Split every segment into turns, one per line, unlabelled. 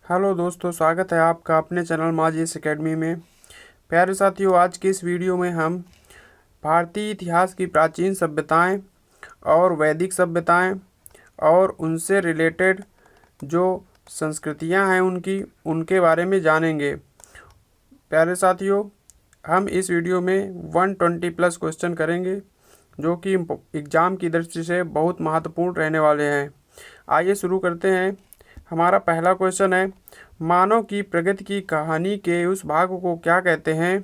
Hello दोस्तों, स्वागत है आपका अपने चैनल माजिस एकेडमी में। प्यारे साथियों, आज की इस वीडियो में हम भारतीय इतिहास की प्राचीन सभ्यताएं और वैदिक सभ्यताएं और उनसे रिलेटेड जो संस्कृतियां हैं उनके बारे में जानेंगे। प्यारे साथियों, हम इस वीडियो में 120 प्लस क्वेश्चन करेंगे जो कि एग्ज़ाम की दृष्टि से बहुत महत्वपूर्ण रहने वाले हैं। आइए शुरू करते हैं। हमारा पहला क्वेश्चन है, मानव की प्रगति की कहानी के उस भाग को क्या कहते हैं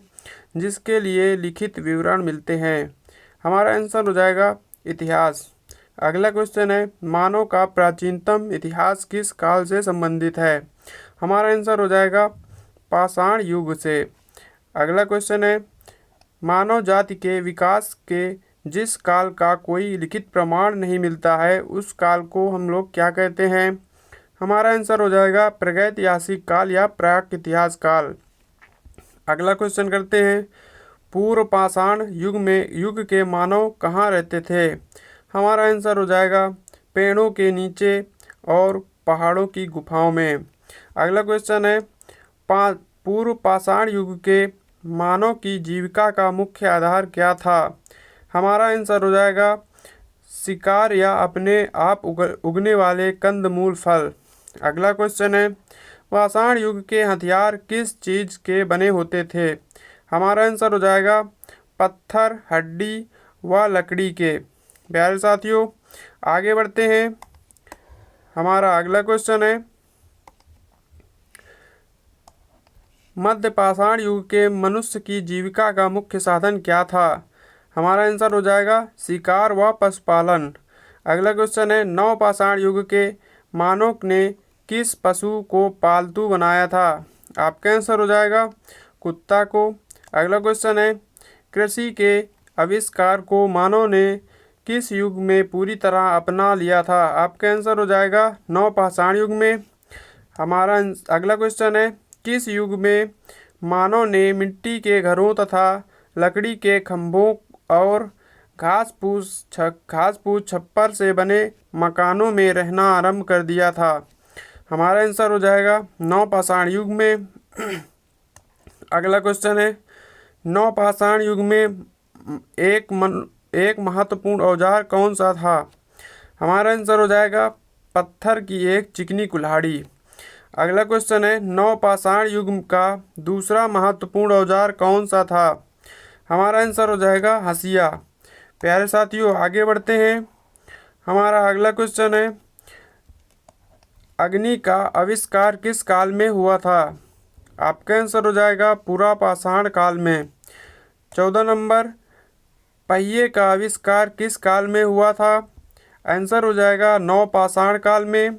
जिसके लिए लिखित विवरण मिलते हैं? हमारा आंसर हो जाएगा इतिहास। अगला क्वेश्चन है, मानव का प्राचीनतम इतिहास किस काल से संबंधित है? हमारा आंसर हो जाएगा पाषाण युग से। अगला क्वेश्चन है, मानव जाति के विकास के जिस काल का कोई लिखित प्रमाण नहीं मिलता है उस काल को हम लोग क्या कहते हैं? हमारा आंसर हो जाएगा प्रागैतिहासिक काल या प्राक-इतिहास काल। अगला क्वेश्चन करते हैं, पूर्व पाषाण युग के मानव कहाँ रहते थे? हमारा आंसर हो जाएगा पेड़ों के नीचे और पहाड़ों की गुफाओं में। अगला क्वेश्चन है, पूर्व पाषाण युग के मानव की जीविका का मुख्य आधार क्या था? हमारा आंसर हो जाएगा शिकार या अपने आप उगने वाले कंदमूल फल। अगला क्वेश्चन है, पाषाण युग के हथियार किस चीज़ के बने होते थे? हमारा आंसर हो जाएगा पत्थर, हड्डी व लकड़ी के। प्यारे साथियों, आगे बढ़ते हैं। हमारा अगला क्वेश्चन है, मध्य पाषाण युग के मनुष्य की जीविका का मुख्य साधन क्या था? हमारा आंसर हो जाएगा शिकार व पशुपालन। अगला क्वेश्चन है, नव पाषाण युग के मानव ने किस पशु को पालतू बनाया था? आपका आंसर हो जाएगा कुत्ता को। अगला क्वेश्चन है, कृषि के आविष्कार को मानव ने किस युग में पूरी तरह अपना लिया था? आपका आंसर हो जाएगा नव पाषाण युग में। हमारा अगला क्वेश्चन है, किस युग में मानव ने मिट्टी के घरों तथा लकड़ी के खंभों और घास फूस छप्पर से बने मकानों में रहना आरंभ कर दिया था? हमारा आंसर हो जाएगा नव पाषाण युग में। अगला क्वेश्चन है, नव पाषाण युग में एक महत्वपूर्ण औजार कौन सा था? हमारा आंसर हो जाएगा पत्थर की एक चिकनी कुल्हाड़ी। अगला क्वेश्चन है, नव पाषाण युग का दूसरा महत्वपूर्ण औजार कौन सा था? हमारा आंसर हो जाएगा हंसिया। प्यारे साथियों, आगे बढ़ते हैं। हमारा अगला क्वेश्चन है, अग्नि का आविष्कार किस काल में हुआ था? आपका आंसर हो जाएगा पुरा पाषाण काल में। 14 नंबर, पहिए का आविष्कार किस काल में हुआ था? आंसर हो जाएगा नव पाषाण काल में।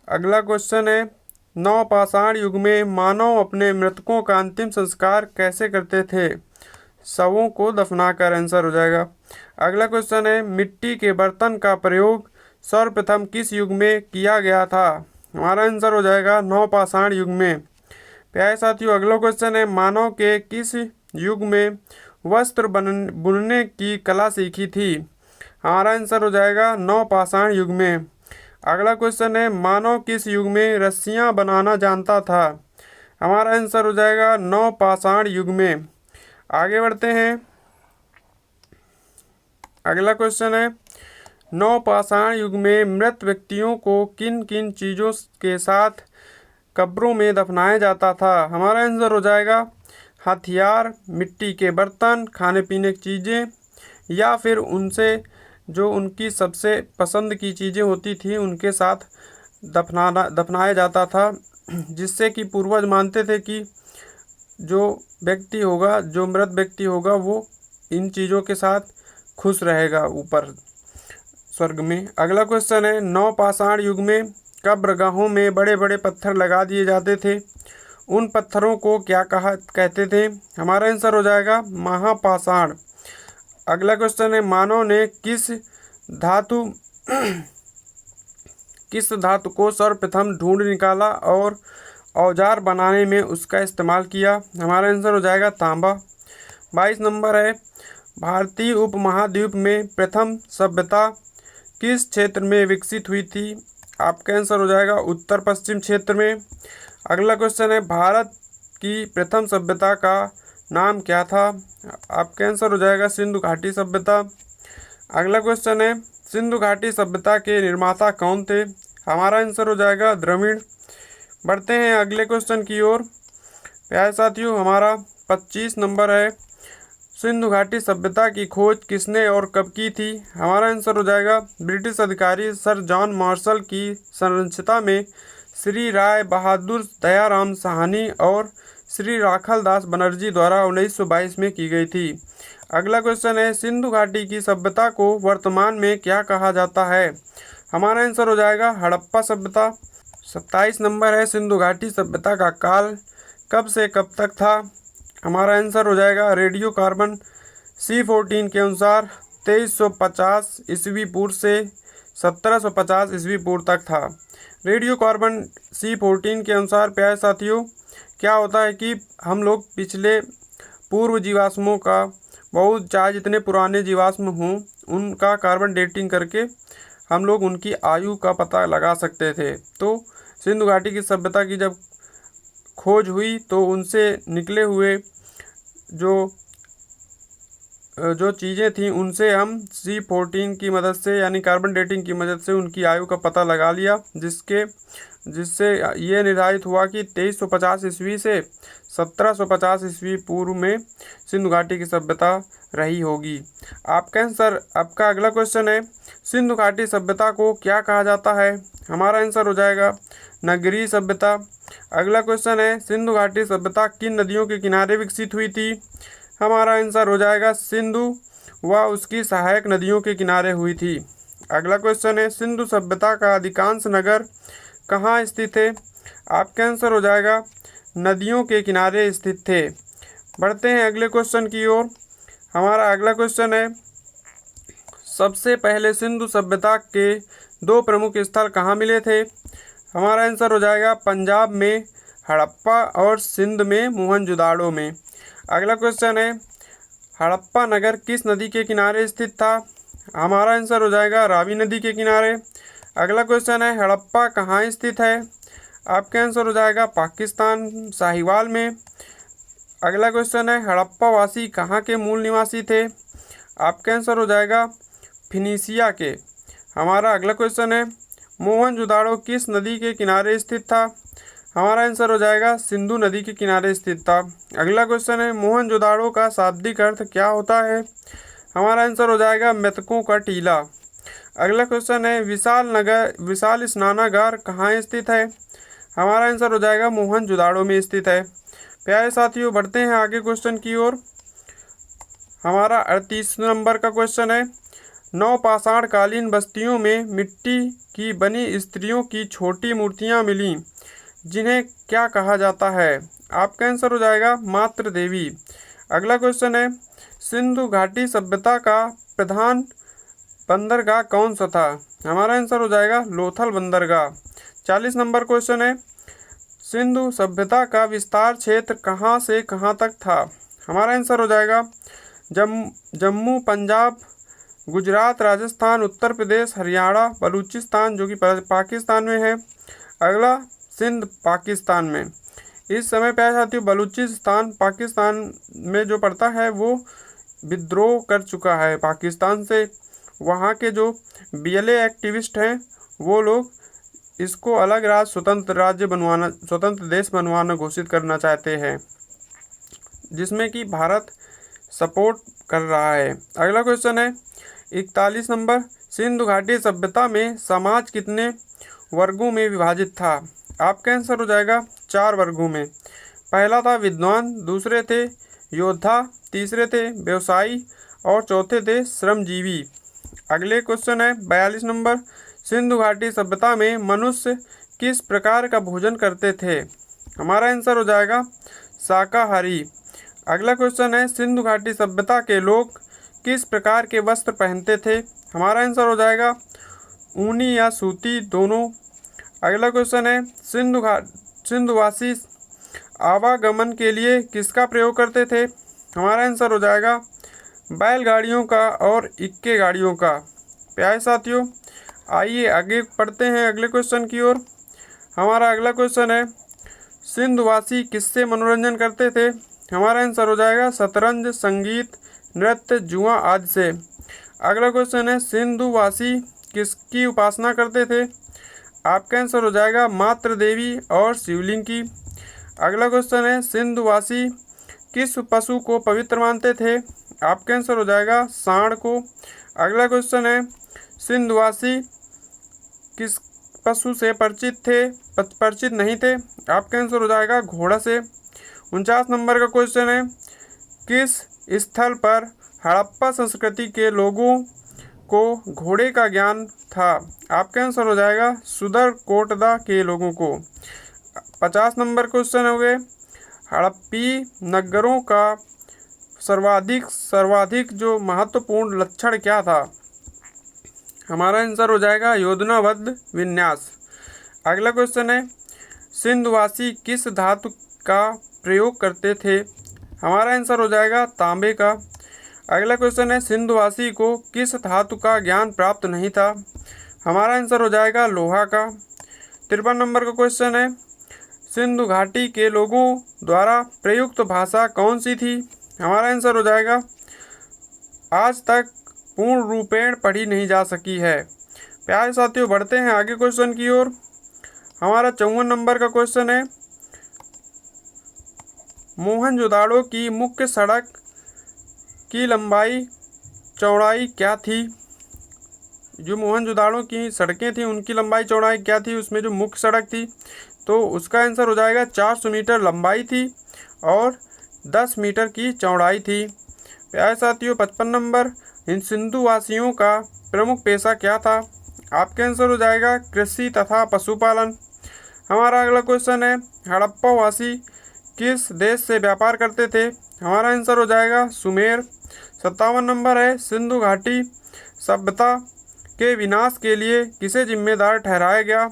अगला क्वेश्चन है, नव पाषाण युग में मानव अपने मृतकों का अंतिम संस्कार कैसे करते थे? शवों को दफनाकर। आंसर हो जाएगा। अगला क्वेश्चन है, मिट्टी के बर्तन का प्रयोग सर्वप्रथम किस युग में किया गया था? हमारा आंसर हो जाएगा नव पाषाण युग में। प्यारे साथियों, अगला क्वेश्चन है, मानव के किस युग में वस्त्र बुनने की कला सीखी थी? हमारा आंसर हो जाएगा नव पाषाण युग में। अगला क्वेश्चन है, मानव किस युग में रस्सियां बनाना जानता था? हमारा आंसर हो जाएगा नव पाषाण युग में। आगे बढ़ते हैं। अगला क्वेश्चन है, नव पाषाण युग में मृत व्यक्तियों को किन किन चीज़ों के साथ कब्रों में दफनाया जाता था? हमारा आंसर हो जाएगा हथियार, मिट्टी के बर्तन, खाने पीने की चीज़ें, या फिर उनसे जो उनकी सबसे पसंद की चीज़ें होती थी उनके साथ दफनाया जाता था, जिससे कि पूर्वज मानते थे कि जो मृत व्यक्ति होगा वो इन चीज़ों के साथ खुश रहेगा कहते स्वर्ग में। अगला क्वेश्चन है, नव पाषाण युग में कब्रगाहों में बड़े बड़े पत्थर लगा दिए जाते थे, उन पत्थरों को क्या कहते थे? हमारा आंसर हो जाएगा महापाषाण। अगला क्वेश्चन है, मानव ने किस धातु को सर्वप्रथम ढूंढ निकाला और औजार बनाने में उसका इस्तेमाल किया? हमारा आंसर हो जाएगा तांबा। 22 नंबर है, भारतीय उपमहाद्वीप में प्रथम सभ्यता किस क्षेत्र में विकसित हुई थी? आपका आंसर हो जाएगा उत्तर पश्चिम क्षेत्र में। अगला क्वेश्चन है, भारत की प्रथम सभ्यता का नाम क्या था? आपका आंसर हो जाएगा सिंधु घाटी सभ्यता। अगला क्वेश्चन है, सिंधु घाटी सभ्यता के निर्माता कौन थे? हमारा आंसर हो जाएगा द्रविड़। बढ़ते हैं अगले क्वेश्चन की ओर। प्यारे साथियों, हमारा 25 नंबर है, सिंधु घाटी सभ्यता की खोज किसने और कब की थी? हमारा आंसर हो जाएगा ब्रिटिश अधिकारी सर जॉन मार्शल की संरक्षता में श्री राय बहादुर दयाराम साहनी और श्री राखल दास बनर्जी द्वारा 1922 में की गई थी। अगला क्वेश्चन है, सिंधु घाटी की सभ्यता को वर्तमान में क्या कहा जाता है? हमारा आंसर हो जाएगा हड़प्पा सभ्यता। 27 नंबर है, सिंधु घाटी सभ्यता का काल कब से कब तक था? हमारा आंसर हो जाएगा रेडियो कार्बन C14 के अनुसार 2350 ईस्वी पूर्व से 1750 ईस्वी पूर्व तक था। रेडियो कार्बन C14 के अनुसार प्यारे साथियों क्या होता है कि हम लोग पिछले पूर्व जीवाश्मों का बहुत चाहे जितने पुराने जीवाश्म हों उनका कार्बन डेटिंग करके हम लोग उनकी आयु का पता लगा सकते थे। तो सिंधु घाटी की सभ्यता की जब खोज हुई तो उनसे निकले हुए जो चीज़ें थीं उनसे हम C14 की मदद से यानी कार्बन डेटिंग की मदद से उनकी आयु का पता लगा लिया, जिससे ये निर्धारित हुआ कि 2350 ईस्वी से 1750 ईस्वी पूर्व में सिंधु घाटी की सभ्यता रही होगी। आपका अगला क्वेश्चन है, सिंधु घाटी सभ्यता को क्या कहा जाता है? हमारा आंसर हो जाएगा नगरीय सभ्यता। अगला क्वेश्चन है, सिंधु घाटी सभ्यता किन नदियों के किनारे विकसित हुई थी? हमारा आंसर हो जाएगा सिंधु व उसकी सहायक नदियों के किनारे हुई थी। अगला क्वेश्चन है, सिंधु सभ्यता का अधिकांश नगर कहाँ स्थित थे? आपका आंसर हो जाएगा नदियों के किनारे स्थित थे। बढ़ते हैं अगले क्वेश्चन की ओर। हमारा अगला क्वेश्चन है, सबसे पहले सिंधु सभ्यता के 2 प्रमुख स्थल कहाँ मिले थे? हमारा आंसर हो जाएगा पंजाब में हड़प्पा और सिंध में मोहनजोदाड़ो में। अगला क्वेश्चन है, हड़प्पा नगर किस नदी के किनारे स्थित था? हमारा आंसर हो जाएगा रावी नदी के किनारे। अगला क्वेश्चन है, हड़प्पा कहाँ स्थित है? आपका आंसर हो जाएगा पाकिस्तान साहिवाल में। अगला क्वेश्चन है, हड़प्पा वासी कहाँ के मूल निवासी थे? आपका आंसर हो जाएगा फिनीसिया के। हमारा अगला क्वेश्चन है, मोहनजोदाड़ो किस नदी के किनारे स्थित था? हमारा आंसर हो जाएगा सिंधु नदी के किनारे स्थित था। अगला क्वेश्चन है, मोहनजोदाड़ो का शाब्दिक अर्थ क्या होता है? हमारा आंसर हो जाएगा मृतकों का टीला। अगला क्वेश्चन है, विशाल स्नानागार कहाँ स्थित है? हमारा आंसर हो जाएगा मोहनजोदाड़ो में स्थित है। प्यारे साथियों, बढ़ते हैं आगे क्वेश्चन की ओर। हमारा 38 नंबर का क्वेश्चन है, नवपाषाण कालीन बस्तियों में मिट्टी की बनी स्त्रियों की छोटी मूर्तियां मिलीं, जिन्हें क्या कहा जाता है? आपका आंसर हो जाएगा मातृ देवी। अगला क्वेश्चन है, सिंधु घाटी सभ्यता का प्रधान बंदरगाह कौन सा था? हमारा आंसर हो जाएगा लोथल बंदरगाह। 40 नंबर क्वेश्चन है, सिंधु सभ्यता का विस्तार क्षेत्र कहाँ से कहाँ तक था? हमारा आंसर हो जाएगा जम्मू, पंजाब, गुजरात, राजस्थान, उत्तर प्रदेश, हरियाणा, बलूचिस्तान जो कि पाकिस्तान में है। अगला सिंध पाकिस्तान में। इस समय प्यारे साथियों बलूचिस्तान पाकिस्तान में जो पड़ता है वो विद्रोह कर चुका है पाकिस्तान से। वहाँ के जो BLA एक्टिविस्ट हैं वो लोग इसको अलग स्वतंत्र देश बनवाना घोषित करना चाहते हैं, जिसमें कि भारत सपोर्ट कर रहा है। अगला क्वेश्चन है 41 नंबर, सिंधु घाटी सभ्यता में समाज कितने वर्गों में विभाजित था? आपका आंसर हो जाएगा 4 वर्गों में। पहला था विद्वान, दूसरे थे योद्धा, तीसरे थे व्यवसायी और चौथे थे श्रमजीवी। अगले क्वेश्चन है 42 नंबर, सिंधु घाटी सभ्यता में मनुष्य किस प्रकार का भोजन करते थे? हमारा आंसर हो जाएगा शाकाहारी। अगला क्वेश्चन है, सिंधु घाटी सभ्यता के लोग किस प्रकार के वस्त्र पहनते थे? हमारा आंसर हो जाएगा ऊनी या सूती दोनों। अगला क्वेश्चन है, सिंधुवासी आवागमन के लिए किसका प्रयोग करते थे? हमारा आंसर हो जाएगा बैलगाड़ियों का और इक्के गाड़ियों का। प्यारे साथियों, आइए आगे पढ़ते हैं अगले क्वेश्चन की ओर। हमारा अगला क्वेश्चन है, सिंधुवासी किससे मनोरंजन करते थे? हमारा आंसर हो जाएगा शतरंज, संगीत, नृत्य, जुआ आदि से। अगला क्वेश्चन है, सिंधुवासी किसकी उपासना करते थे? आपका आंसर हो जाएगा मातृ देवी और शिवलिंग की। अगला क्वेश्चन है, सिंधुवासी किस पशु को पवित्र मानते थे? आपका आंसर हो जाएगा सांड को। अगला क्वेश्चन है, सिंधुवासी किस पशु से परिचित नहीं थे? आपका आंसर हो जाएगा घोड़ा से। 49 नंबर का क्वेश्चन है, किस स्थल पर हड़प्पा संस्कृति के लोगों को घोड़े का ज्ञान था? आपका आंसर हो जाएगा सुदरकोटदा के लोगों को। 50 नंबर क्वेश्चन हो गए, हड़प्पी नगरों का सर्वाधिक जो महत्वपूर्ण लक्षण क्या था? हमारा आंसर हो जाएगा योजनाबद्ध विन्यास। अगला क्वेश्चन है, सिंधुवासी किस धातु का प्रयोग करते थे? हमारा आंसर हो जाएगा तांबे का। अगला क्वेश्चन है, सिंधुवासी को किस धातु का ज्ञान प्राप्त नहीं था? हमारा आंसर हो जाएगा लोहा का। 53 नंबर का क्वेश्चन है, सिंधु घाटी के लोगों द्वारा प्रयुक्त भाषा कौन सी थी? हमारा आंसर हो जाएगा आज तक पूर्ण रूपेण पढ़ी नहीं जा सकी है। प्यारे साथियों, बढ़ते हैं आगे क्वेश्चन की ओर। हमारा 54 नंबर का क्वेश्चन है, मोहनजोदाड़ो की मुख्य सड़क की लंबाई चौड़ाई क्या थी? जो मोहनजोदाड़ो की सड़कें थी उनकी लंबाई चौड़ाई क्या थी? उसमें जो मुख्य सड़क थी तो उसका आंसर हो जाएगा 400 मीटर लंबाई थी और 10 मीटर की चौड़ाई थी। प्यारे साथियों, 55 नंबर, इन सिंधुवासियों का प्रमुख पेशा क्या था? आपका आंसर हो जाएगा कृषि तथा पशुपालन। हमारा अगला क्वेश्चन है, हड़प्पा वासी किस देश से व्यापार करते थे? हमारा आंसर हो जाएगा सुमेर। 57 नंबर है, सिंधु घाटी सभ्यता के विनाश के लिए किसे जिम्मेदार ठहराया गया?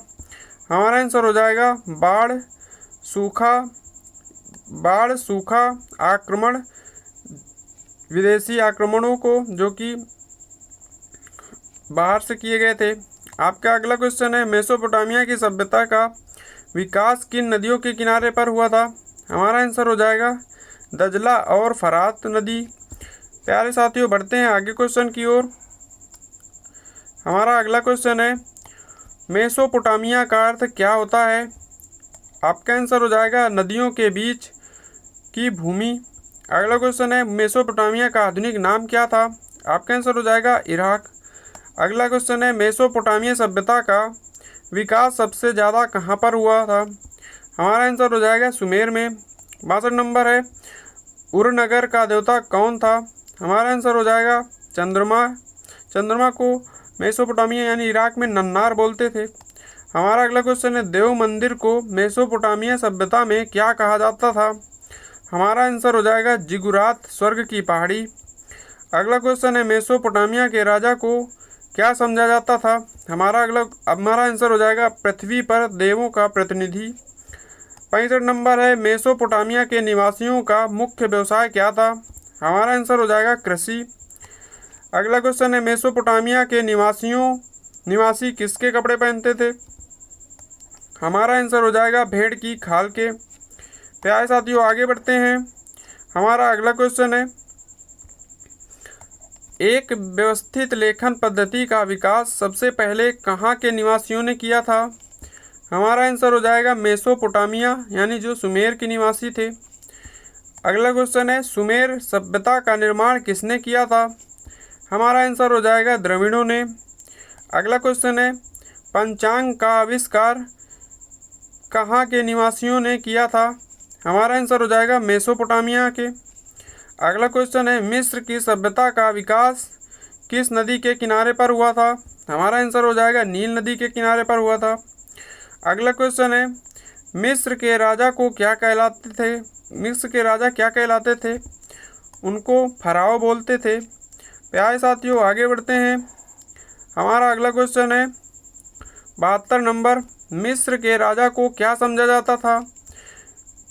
हमारा आंसर हो जाएगा बाढ़, सूखा, आक्रमण, विदेशी आक्रमणों को जो कि बाहर से किए गए थे। आपका अगला क्वेश्चन है, मेसोपोटामिया की सभ्यता का विकास किन नदियों के किनारे पर हुआ था? हमारा आंसर हो जाएगा दजला और फरात नदी। प्यारे साथियों, बढ़ते हैं आगे क्वेश्चन की ओर। हमारा अगला क्वेश्चन है, मेसोपोटामिया का अर्थ क्या होता है? आपका आंसर हो जाएगा नदियों के बीच की भूमि। अगला क्वेश्चन है, मेसोपोटामिया का आधुनिक नाम क्या था? आपका आंसर हो जाएगा इराक। अगला क्वेश्चन है, मेसोपोटामिया सभ्यता का विकास सबसे ज़्यादा कहाँ पर हुआ था? हमारा आंसर हो जाएगा सुमेर में। 62 नंबर है, उरनगर का देवता कौन था? हमारा आंसर हो जाएगा चंद्रमा को मेसोपोटामिया यानी इराक में नन्नार बोलते थे। हमारा अगला क्वेश्चन है, देव मंदिर को मेसोपोटामिया सभ्यता में क्या कहा जाता था? हमारा आंसर हो जाएगा जिगुरात, स्वर्ग की पहाड़ी। अगला क्वेश्चन है, मेसोपोटामिया के राजा को क्या समझा जाता था? हमारा आंसर हो जाएगा पृथ्वी पर देवों का प्रतिनिधि। 65 नंबर है, मेसोपोटामिया के निवासियों का मुख्य व्यवसाय क्या था? हमारा आंसर हो जाएगा कृषि। अगला क्वेश्चन है, मेसोपोटामिया के निवासी किसके कपड़े पहनते थे? हमारा आंसर हो जाएगा भेड़ की खाल के। प्यारे साथियों, आगे बढ़ते हैं। हमारा अगला क्वेश्चन है, एक व्यवस्थित लेखन पद्धति का विकास सबसे पहले कहाँ के निवासियों ने किया था? हमारा आंसर हो जाएगा मेसोपोटामिया यानी जो सुमेर के निवासी थे। अगला क्वेश्चन है, सुमेर सभ्यता का निर्माण किसने किया था? हमारा आंसर हो जाएगा द्रविड़ों ने। अगला क्वेश्चन है, पंचांग का आविष्कार कहाँ के निवासियों ने किया था? हमारा आंसर हो जाएगा मेसोपोटामिया के। अगला क्वेश्चन है, मिस्र की सभ्यता का विकास किस नदी के किनारे पर हुआ था? हमारा आंसर हो जाएगा नील नदी के किनारे पर हुआ था। अगला क्वेश्चन है, मिस्र के राजा क्या कहलाते थे? उनको फराओ बोलते थे। प्यारे साथियों, आगे बढ़ते हैं। हमारा अगला क्वेश्चन है 72 नंबर, मिस्र के राजा को क्या समझा जाता था?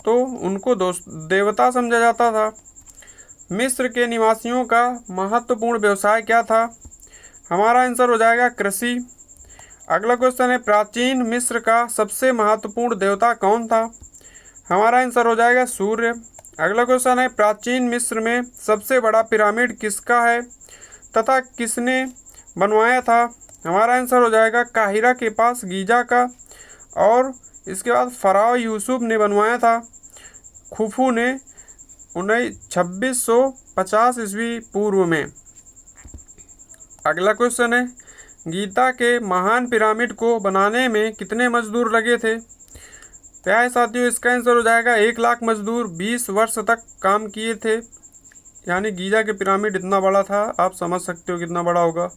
तो उनको देवता समझा जाता था। मिस्र के निवासियों का महत्वपूर्ण व्यवसाय क्या था? हमारा आंसर हो जाएगा कृषि। अगला क्वेश्चन है प्राचीन मिस्र का सबसे महत्वपूर्ण देवता कौन था? हमारा आंसर हो जाएगा सूर्य। अगला क्वेश्चन है प्राचीन मिस्र में सबसे बड़ा पिरामिड किसका है तथा किसने बनवाया था? हमारा आंसर हो जाएगा काहिरा के पास गीजा का, और इसके बाद फराओ यूसुफ ने बनवाया था, खुफू ने 2650 ईस्वी पूर्व में। अगला क्वेश्चन है गीता के महान पिरामिड को बनाने में कितने मजदूर लगे थे? प्यारे साथियों, इसका आंसर हो जाएगा 1 लाख मजदूर 20 वर्ष तक काम किए थे। यानी गीजा के पिरामिड इतना बड़ा था, आप समझ सकते हो कितना बड़ा होगा।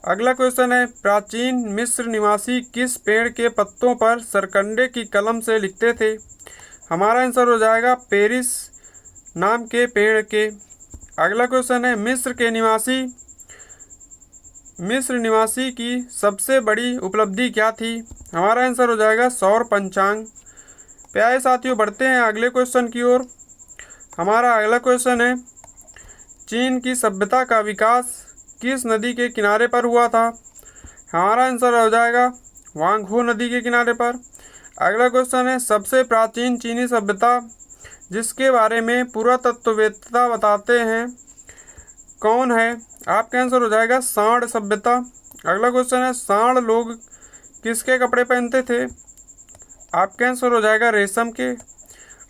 अगला क्वेश्चन है प्राचीन मिस्र निवासी किस पेड़ के पत्तों पर सरकंडे की कलम से लिखते थे? हमारा आंसर हो जाएगा पेरिस नाम के पेड़ के। अगला क्वेश्चन है मिस्र निवासी की सबसे बड़ी उपलब्धि क्या थी? हमारा आंसर हो जाएगा सौर पंचांग। प्यारे साथियों, बढ़ते हैं अगले क्वेश्चन की ओर। हमारा अगला क्वेश्चन है चीन की सभ्यता का विकास किस नदी के किनारे पर हुआ था? हमारा आंसर हो जाएगा वांगहो नदी के किनारे पर। अगला क्वेश्चन है सबसे प्राचीन चीनी सभ्यता जिसके बारे में पुरातत्ववेत्ता बताते हैं कौन है? आपका आंसर हो जाएगा सांड सभ्यता। अगला क्वेश्चन है सांड लोग किसके कपड़े पहनते थे? आपका आंसर हो जाएगा रेशम के।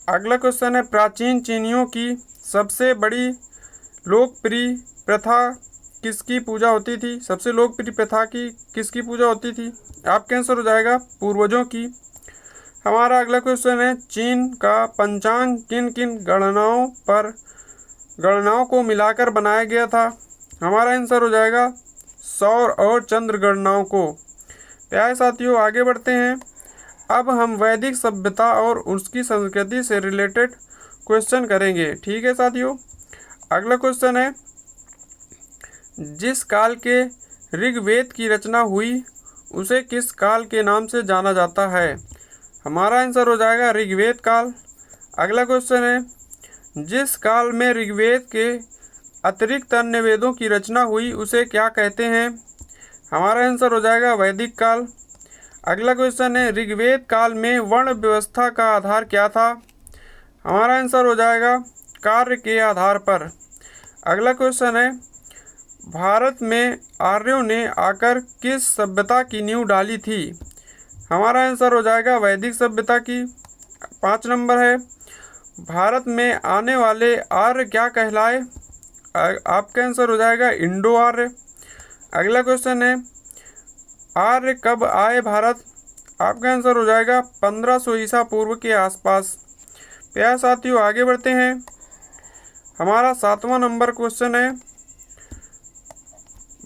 अगला क्वेश्चन है प्राचीन चीनियों की सबसे बड़ी लोकप्रिय प्रथा किसकी पूजा होती थी? सबसे लोकप्रिय प्रथा की किसकी पूजा होती थी? आपका आंसर हो जाएगा पूर्वजों की। हमारा अगला क्वेश्चन है चीन का पंचांग किन किन गणनाओं को मिलाकर बनाया गया था? हमारा आंसर हो जाएगा सौर और चंद्र गणनाओं को। प्यारे साथियों, आगे बढ़ते हैं। अब हम वैदिक सभ्यता और उसकी संस्कृति से रिलेटेड क्वेश्चन करेंगे। ठीक है साथियों। अगला क्वेश्चन है जिस काल के ऋग्वेद की रचना हुई उसे किस काल के नाम से जाना जाता है? हमारा आंसर हो जाएगा ऋग्वेद काल। अगला क्वेश्चन है जिस काल में ऋग्वेद के अतिरिक्त अन्य वेदों की रचना हुई उसे क्या कहते हैं? हमारा आंसर हो जाएगा वैदिक काल। अगला क्वेश्चन है ऋग्वेद काल में वर्ण व्यवस्था का आधार क्या था? हमारा आंसर हो जाएगा कार्य के आधार पर। अगला क्वेश्चन है भारत में आर्यों ने आकर किस सभ्यता की नींव डाली थी? हमारा आंसर हो जाएगा वैदिक सभ्यता की। 5 नंबर है भारत में आने वाले आर्य क्या कहलाए? आपका आंसर हो जाएगा इंडो आर्य। अगला क्वेश्चन है आर्य कब आए भारत? आपका आंसर हो जाएगा 1500 ईसा पूर्व के आसपास। प्यारे साथियों, आगे बढ़ते हैं। हमारा 7वां नंबर क्वेश्चन है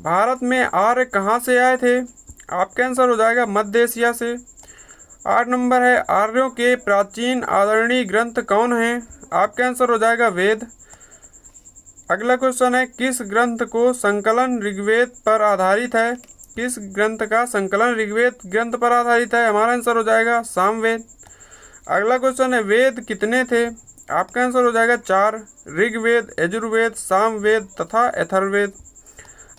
भारत में आर्य कहाँ से आए थे? आपका आंसर हो जाएगा मध्य एशिया से। 8 नंबर है आर्यों के प्राचीन आदरणीय ग्रंथ कौन हैं? आपका आंसर हो जाएगा वेद। अगला क्वेश्चन है किस ग्रंथ को संकलन ऋग्वेद पर आधारित है? किस ग्रंथ का संकलन ऋग्वेद ग्रंथ पर आधारित है? हमारा आंसर हो जाएगा सामवेद। अगला क्वेश्चन है वेद कितने थे? आपका आंसर हो जाएगा 4, ऋग्वेद, यजुर्वेद, सामवेद तथा अथर्ववेद।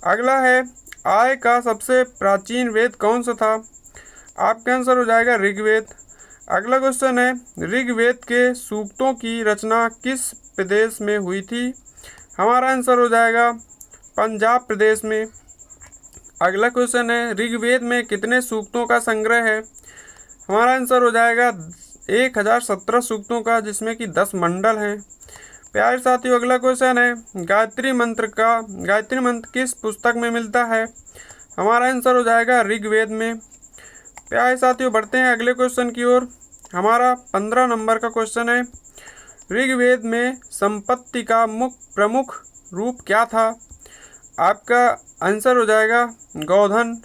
अगला है आय का सबसे प्राचीन वेद कौन सा था? आपका आंसर हो जाएगा ऋग्वेद। अगला क्वेश्चन है ऋग्वेद के सूक्तों की रचना किस प्रदेश में हुई थी? हमारा आंसर हो जाएगा पंजाब प्रदेश में। अगला क्वेश्चन है ऋग्वेद में कितने सूक्तों का संग्रह है? हमारा आंसर हो जाएगा 1017 सूक्तों का, जिसमें कि 10 मंडल हैं। प्यारे साथियों, अगला क्वेश्चन है गायत्री मंत्र किस पुस्तक में मिलता है? हमारा आंसर हो जाएगा ऋग्वेद में। प्यारे साथियों, बढ़ते हैं अगले क्वेश्चन की ओर। हमारा 15 नंबर का क्वेश्चन है ऋग्वेद में संपत्ति का प्रमुख रूप क्या था? आपका आंसर हो जाएगा गौधन।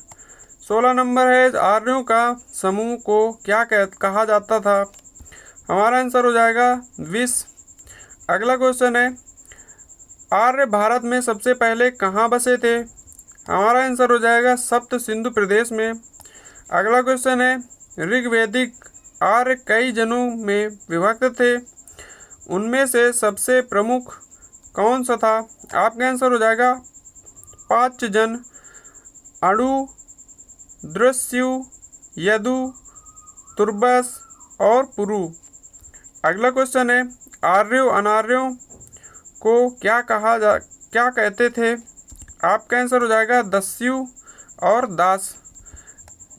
16 नंबर है आर्यों का समूह को क्या कहा जाता था? हमारा आंसर हो जाएगा विश्व। अगला क्वेश्चन है आर्य भारत में सबसे पहले कहाँ बसे थे? हमारा आंसर हो जाएगा सप्त सिंधु प्रदेश में। अगला क्वेश्चन है ऋग्वेदिक आर्य कई जनों में विभक्त थे, उनमें से सबसे प्रमुख कौन सा था? आपका आंसर हो जाएगा 5 जन। अणु दृश्यु, यदु, तुर्बस और पुरु। अगला क्वेश्चन है, आर्यों अनार्यों को क्या कहते थे? आपका आंसर हो जाएगा दस्यु और दास।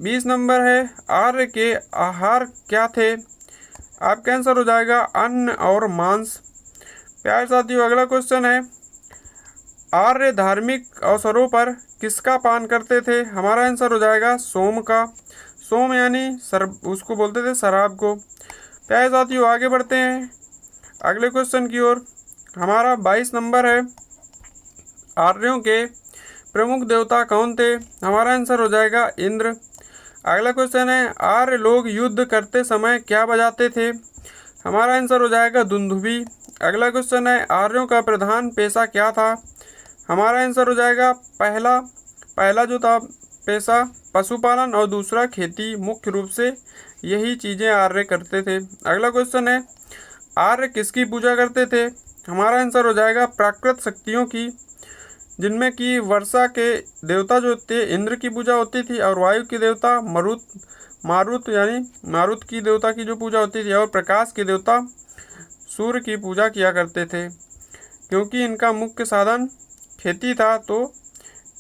20 नंबर है, आर्य के आहार क्या थे? आपका आंसर हो जाएगा अन्न और मांस। प्यारे साथियों, अगला क्वेश्चन है, आर्य धार्मिक अवसरों पर किसका पान करते थे? हमारा आंसर हो जाएगा सोम का। सोम यानी उसको बोलते थे शराब को। प्यारे साथियों, आगे बढ़ते हैं अगले क्वेश्चन की ओर। हमारा 22 नंबर है, आर्यों के प्रमुख देवता कौन थे? हमारा आंसर हो जाएगा इंद्र। अगला क्वेश्चन है, आर्य लोग युद्ध करते समय क्या बजाते थे? हमारा आंसर हो जाएगा दुंदुभी। अगला क्वेश्चन है, आर्यों का प्रधान पेशा क्या था? हमारा आंसर हो जाएगा पहला जो था पेशा पशुपालन और दूसरा खेती। मुख्य रूप से यही चीज़ें आर्य करते थे। अगला क्वेश्चन है, आर्य किसकी पूजा करते थे? हमारा आंसर हो जाएगा प्राकृत शक्तियों की, जिनमें कि वर्षा के देवता जो थे इंद्र की पूजा होती थी, और वायु के देवता मारुत यानी मारुत की देवता की जो पूजा होती थी, और प्रकाश के देवता सूर्य की पूजा किया करते थे। क्योंकि इनका मुख्य साधन खेती था, तो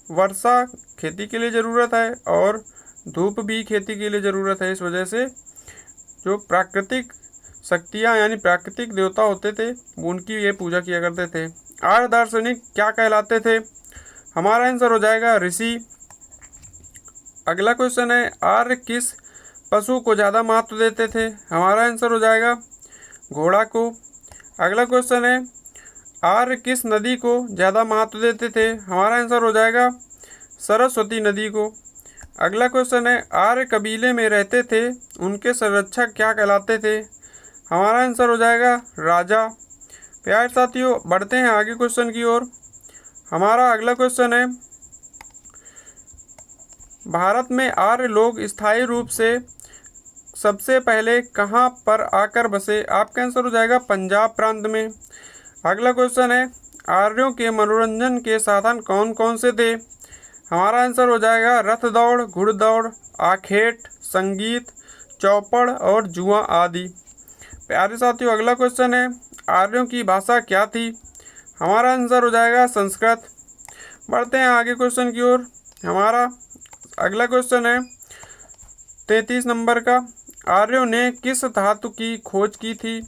वर्षा खेती के लिए ज़रूरत है और धूप भी खेती के लिए ज़रूरत है। इस वजह से जो प्राकृतिक शक्तियाँ यानी प्राकृतिक देवता होते थे, उनकी ये पूजा किया करते थे। आर्य दार्शनिक क्या कहलाते थे? हमारा आंसर हो जाएगा ऋषि। अगला क्वेश्चन है, आर्य किस पशु को ज़्यादा महत्व देते थे? हमारा आंसर हो जाएगा घोड़ा को। अगला क्वेश्चन है, आर्य किस नदी को ज़्यादा महत्व देते थे? हमारा आंसर हो जाएगा सरस्वती नदी को। अगला क्वेश्चन है, आर्य कबीले में रहते थे, उनके संरक्षक क्या कहलाते थे? हमारा आंसर हो जाएगा राजा। प्यारे साथियों, बढ़ते हैं आगे क्वेश्चन की ओर। हमारा अगला क्वेश्चन है, भारत में आर्य लोग स्थायी रूप से सबसे पहले कहाँ पर आकर बसे? आपका आंसर हो जाएगा पंजाब प्रांत में। अगला क्वेश्चन है, आर्यों के मनोरंजन के साधन कौन कौन से थे? हमारा आंसर हो जाएगा रथ दौड़, घुड़दौड़, आखेट, संगीत, चौपड़ और जुआ आदि। प्यारे साथियों, अगला क्वेश्चन है, आर्यों की भाषा क्या थी? हमारा आंसर हो जाएगा संस्कृत। बढ़ते हैं आगे क्वेश्चन की ओर। हमारा अगला क्वेश्चन है 33 नंबर का, आर्यों ने किस धातु की खोज की थी?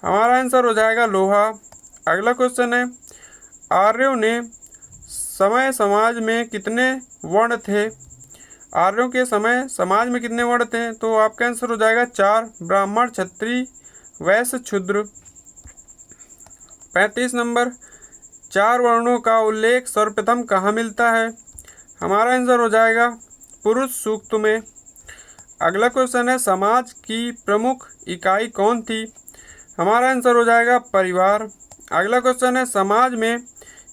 हमारा आंसर हो जाएगा लोहा। अगला क्वेश्चन है, आर्यों ने समय समाज में कितने वर्ण थे? आर्यों के समय समाज में कितने वर्ण थे? तो आपका आंसर हो जाएगा 4, ब्राह्मण, क्षत्रिय, वैश्य, शूद्र। 35 नंबर, 4 वर्णों का उल्लेख सर्वप्रथम कहाँ मिलता है? हमारा आंसर हो जाएगा पुरुष सूक्त में। अगला क्वेश्चन है, समाज की प्रमुख इकाई कौन थी? हमारा आंसर हो जाएगा परिवार। अगला क्वेश्चन है, समाज में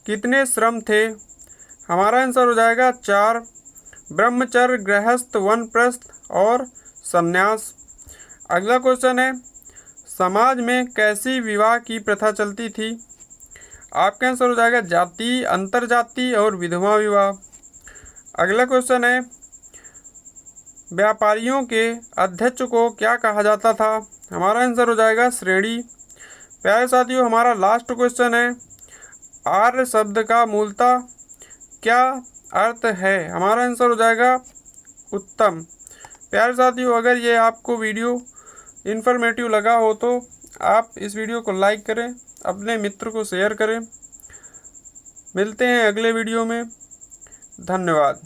कितने श्रम थे? हमारा आंसर हो जाएगा 4, ब्रह्मचर्य, गृहस्थ, वानप्रस्थ और संन्यास। अगला क्वेश्चन है, समाज में कैसी विवाह की प्रथा चलती थी? आपका आंसर हो जाएगा जाति, अंतरजाति और विधवा विवाह। अगला क्वेश्चन है, व्यापारियों के अध्यक्ष को क्या कहा जाता था? हमारा आंसर हो जाएगा श्रेणी। प्यारे साथियों, हमारा लास्ट क्वेश्चन है, आर्य शब्द का मूलतः क्या अर्थ है? हमारा आंसर हो जाएगा उत्तम। प्यारे साथियों, अगर ये आपको वीडियो इन्फॉर्मेटिव लगा हो तो आप इस वीडियो को लाइक करें, अपने मित्र को शेयर करें। मिलते हैं अगले वीडियो में। धन्यवाद।